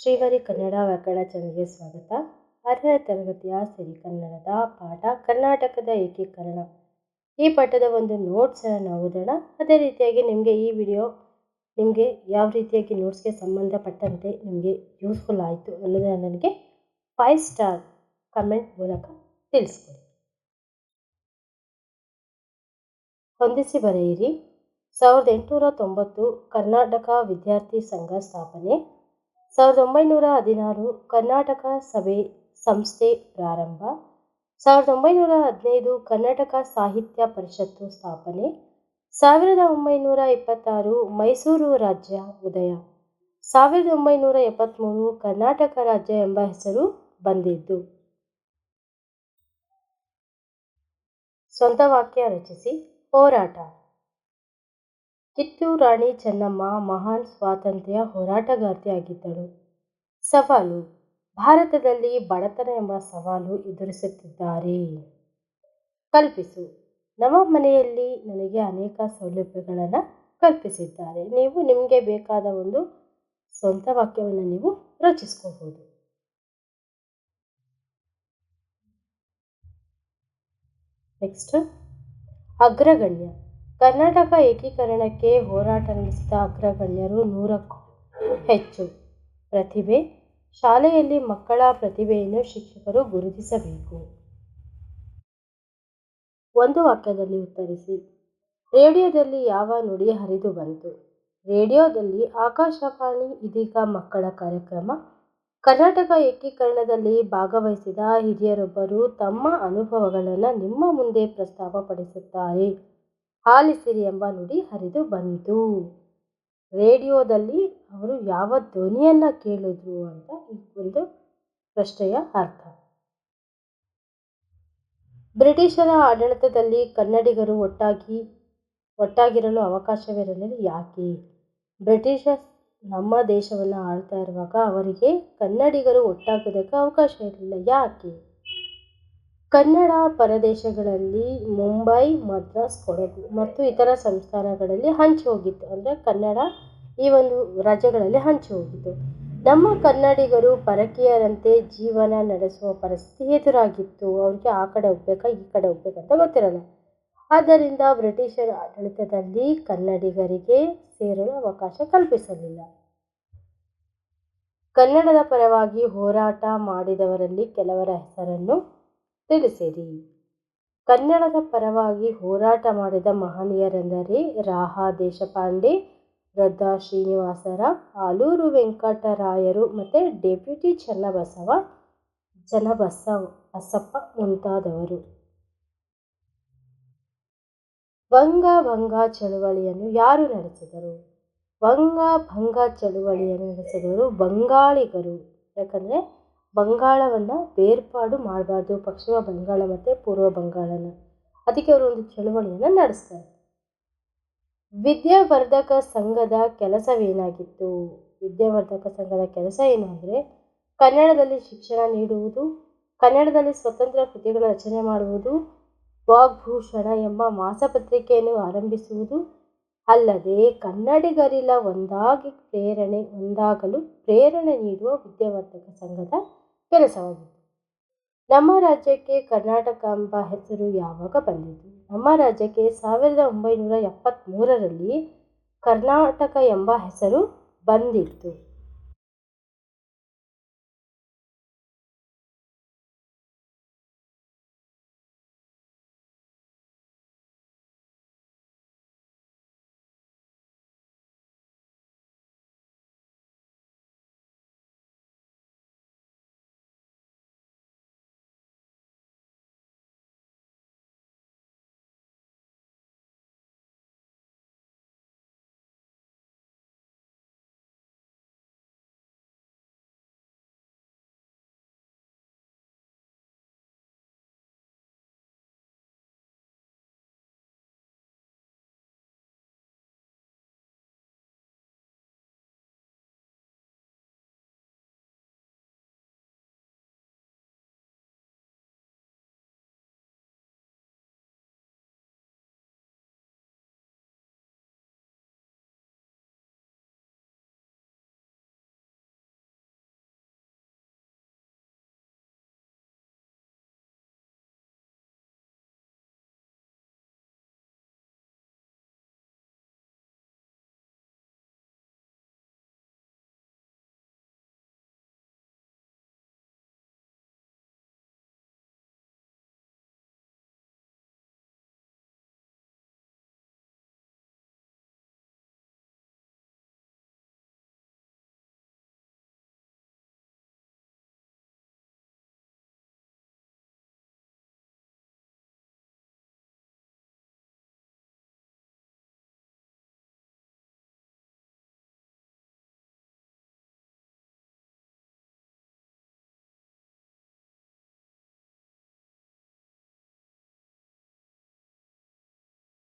ಶ್ರೀವಾರಿ ಕನ್ನಡ ವ್ಯಾಕರಣ ಚಾನಲ್ಗೆ ಸ್ವಾಗತ. 6ನೇ ತರಗತಿಯ ಸಿರಿಕನ್ನಡದ ಪಾಠ ಕರ್ನಾಟಕದ ಏಕೀಕರಣ. ಈ ಪಾಠದ ಒಂದು ನೋಟ್ಸನ್ನು ನಾವು ಓದೋಣ. ಅದೇ ರೀತಿಯಾಗಿ ನಿಮಗೆ ಈ ವಿಡಿಯೋ ನಿಮಗೆ ಯಾವ ರೀತಿಯಾಗಿ ನೋಟ್ಸ್ಗೆ ಸಂಬಂಧಪಟ್ಟಂತೆ ನಿಮಗೆ ಯೂಸ್ಫುಲ್ ಆಯಿತು ಅನ್ನೋದನ್ನು ನನಗೆ 5 ಸ್ಟಾರ್ ಕಮೆಂಟ್ ಮೂಲಕ ತಿಳಿಸ್ಕೊಡಿ. ಹೊಂದಿಸಿ ಬರೆಯಿರಿ. 1890 ಕರ್ನಾಟಕ ವಿದ್ಯಾರ್ಥಿ ಸಂಘ ಸ್ಥಾಪನೆ. 1916 ಕರ್ನಾಟಕ ಸಭೆ ಸಂಸ್ಥೆ ಪ್ರಾರಂಭ. 1915 ಕರ್ನಾಟಕ ಸಾಹಿತ್ಯ ಪರಿಷತ್ತು ಸ್ಥಾಪನೆ. 1926 ಮೈಸೂರು ರಾಜ್ಯ ಉದಯ. 1973 ಕರ್ನಾಟಕ ರಾಜ್ಯ ಎಂಬ ಹೆಸರು ಬಂದಿದ್ದು. ಸ್ವಂತ ವಾಕ್ಯ ರಚಿಸಿ. ಹೋರಾಟ. ಕಿತ್ತೂರು ರಾಣಿ ಚೆನ್ನಮ್ಮ ಮಹಾನ್ ಸ್ವಾತಂತ್ರ್ಯ ಹೋರಾಟಗಾರ್ತಿಯಾಗಿದ್ದಳು. ಸವಾಲು. ಭಾರತದಲ್ಲಿ ಬಡತನ ಎಂಬ ಸವಾಲು ಎದುರಿಸುತ್ತಿದ್ದಾರೆ. ಕಲ್ಪಿಸು. ನಮ್ಮ ಮನೆಯಲ್ಲಿ ನನಗೆ ಅನೇಕ ಸೌಲಭ್ಯಗಳನ್ನು ಕಲ್ಪಿಸಿದ್ದಾರೆ. ನೀವು ನಿಮಗೆ ಬೇಕಾದ ಒಂದು ಸ್ವಂತ ವಾಕ್ಯವನ್ನು ನೀವು ರಚಿಸ್ಕೋಬಹುದು. ನೆಕ್ಸ್ಟ್, ಅಗ್ರಗಣ್ಯ. ಕರ್ನಾಟಕ ಏಕೀಕರಣಕ್ಕೆ ಹೋರಾಟ ನಡೆಸಿದ ಅಗ್ರಗಣ್ಯರು 100ಕ್ಕೂ ಹೆಚ್ಚು. ಪ್ರತಿಭೆ. ಶಾಲೆಯಲ್ಲಿ ಮಕ್ಕಳ ಪ್ರತಿಭೆಯನ್ನು ಶಿಕ್ಷಕರು ಗುರುತಿಸಬೇಕು. ಒಂದು ವಾಕ್ಯದಲ್ಲಿ ಉತ್ತರಿಸಿ. ರೇಡಿಯೋದಲ್ಲಿ ಯಾವ ನುಡಿ ಹರಿದು ಬಂತು? ರೇಡಿಯೋದಲ್ಲಿ ಆಕಾಶವಾಣಿ ಇದೀಗ ಮಕ್ಕಳ ಕಾರ್ಯಕ್ರಮ. ಕರ್ನಾಟಕ ಏಕೀಕರಣದಲ್ಲಿ ಭಾಗವಹಿಸಿದ ಹಿರಿಯರೊಬ್ಬರು ತಮ್ಮ ಅನುಭವಗಳನ್ನು ನಿಮ್ಮ ಮುಂದೆ ಪ್ರಸ್ತಾಪಪಡಿಸುತ್ತಾರೆ. ಆಲಿಸಿರಿ ಎಂಬ ನುಡಿ ಹರಿದು ಬಂತು. ರೇಡಿಯೋದಲ್ಲಿ ಅವರು ಯಾವ ಧ್ವನಿಯನ್ನು ಕೇಳಿದ್ರು ಅಂತ ಈ ಒಂದು ಪ್ರಶ್ನೆಯ ಅರ್ಥ. ಬ್ರಿಟಿಷರ ಆಡಳಿತದಲ್ಲಿ ಕನ್ನಡಿಗರು ಒಟ್ಟಾಗಿರಲು ಅವಕಾಶವಿರಲಿಲ್ಲ. ಯಾಕೆ? ಬ್ರಿಟಿಷರ್ಸ್ ನಮ್ಮ ದೇಶವನ್ನು ಆಳ್ತಾ ಇರುವಾಗ ಅವರಿಗೆ ಕನ್ನಡಿಗರು ಒಟ್ಟಾಗೋದಕ್ಕೆ ಅವಕಾಶ ಇರಲಿಲ್ಲ. ಯಾಕೆ? ಕನ್ನಡ ಪರದೇಶಗಳಲ್ಲಿ ಮುಂಬೈ, ಮದ್ರಾಸ್, ಕೊಡಗು ಮತ್ತು ಇತರ ಸಂಸ್ಥಾನಗಳಲ್ಲಿ ಹಂಚಿ ಹೋಗಿತ್ತು. ಅಂದರೆ ಕನ್ನಡ ಈ ಒಂದು ರಾಜ್ಯಗಳಲ್ಲಿ ಹಂಚಿ ಹೋಗಿತ್ತು. ನಮ್ಮ ಕನ್ನಡಿಗರು ಪರಕೀಯರಂತೆ ಜೀವನ ನಡೆಸುವ ಪರಿಸ್ಥಿತಿ ಎದುರಾಗಿತ್ತು. ಅವ್ರಿಗೆ ಆ ಕಡೆ ಹೋಗ್ಬೇಕಾ ಈ ಕಡೆ ಹೋಗ್ಬೇಕಂತ ಗೊತ್ತಿರಲ್ಲ. ಆದ್ದರಿಂದ ಬ್ರಿಟಿಷರ ಆಡಳಿತದಲ್ಲಿ ಕನ್ನಡಿಗರಿಗೆ ಸೇರಲು ಅವಕಾಶ ಕಲ್ಪಿಸಲಿಲ್ಲ. ಕನ್ನಡದ ಪರವಾಗಿ ಹೋರಾಟ ಮಾಡಿದವರಲ್ಲಿ ಕೆಲವರ ಹೆಸರನ್ನು ತಿಳಿಸಿರಿ. ಕನ್ನಡದ ಪರವಾಗಿ ಹೋರಾಟ ಮಾಡಿದ ಮಹನೀಯರೆಂದರೆ ರಾ. ದೇಶಪಾಂಡೆ, ರೊದ್ದ ಶ್ರೀನಿವಾಸರಾವ್, ಆಲೂರು ವೆಂಕಟರಾಯರು ಮತ್ತು ಡೆಪ್ಯೂಟಿ ಚನ್ನಬಸಪ್ಪ ಮುಂತಾದವರು. ವಂಗಭಂಗ ಚಳುವಳಿಯನ್ನು ಯಾರು ನಡೆಸಿದರು? ವಂಗಭಂಗ ಚಳುವಳಿಯನ್ನು ನಡೆಸಿದವರು ಬಂಗಾಳಿಗರು. ಯಾಕಂದರೆ ಬಂಗಾಳವನ್ನು ಬೇರ್ಪಾಡು ಮಾಡಬಾರ್ದು, ಪಶ್ಚಿಮ ಬಂಗಾಳ ಮತ್ತು ಪೂರ್ವ ಬಂಗಾಳನ. ಅದಕ್ಕೆ ಅವರು ಒಂದು ಚಳುವಳಿಯನ್ನು ನಡೆಸ್ತಾರೆ. ವಿದ್ಯಾವರ್ಧಕ ಸಂಘದ ಕೆಲಸವೇನಾಗಿತ್ತು? ವಿದ್ಯಾವರ್ಧಕ ಸಂಘದ ಕೆಲಸ ಏನು ಅಂದರೆ ಕನ್ನಡದಲ್ಲಿ ಶಿಕ್ಷಣ ನೀಡುವುದು, ಕನ್ನಡದಲ್ಲಿ ಸ್ವತಂತ್ರ ಕೃತಿಗಳ ರಚನೆ ಮಾಡುವುದು, ವಾಗ್ಭೂಷಣ ಎಂಬ ಮಾಸಪತ್ರಿಕೆಯನ್ನು ಆರಂಭಿಸುವುದು, ಅಲ್ಲದೆ ಕನ್ನಡಿಗರೆಲ್ಲ ಒಂದಾಗಲು ಪ್ರೇರಣೆ ನೀಡುವ ವಿದ್ಯಾವರ್ಧಕ ಸಂಘದ ಕೆಲಸವಾಗಿತ್ತು. ನಮ್ಮ ರಾಜ್ಯಕ್ಕೆ ಕರ್ನಾಟಕ ಎಂಬ ಹೆಸರು ಯಾವಾಗ ಬಂದಿತು? ನಮ್ಮ ರಾಜ್ಯಕ್ಕೆ 1973ರಲ್ಲಿ ಕರ್ನಾಟಕ ಎಂಬ ಹೆಸರು ಬಂದಿತ್ತು.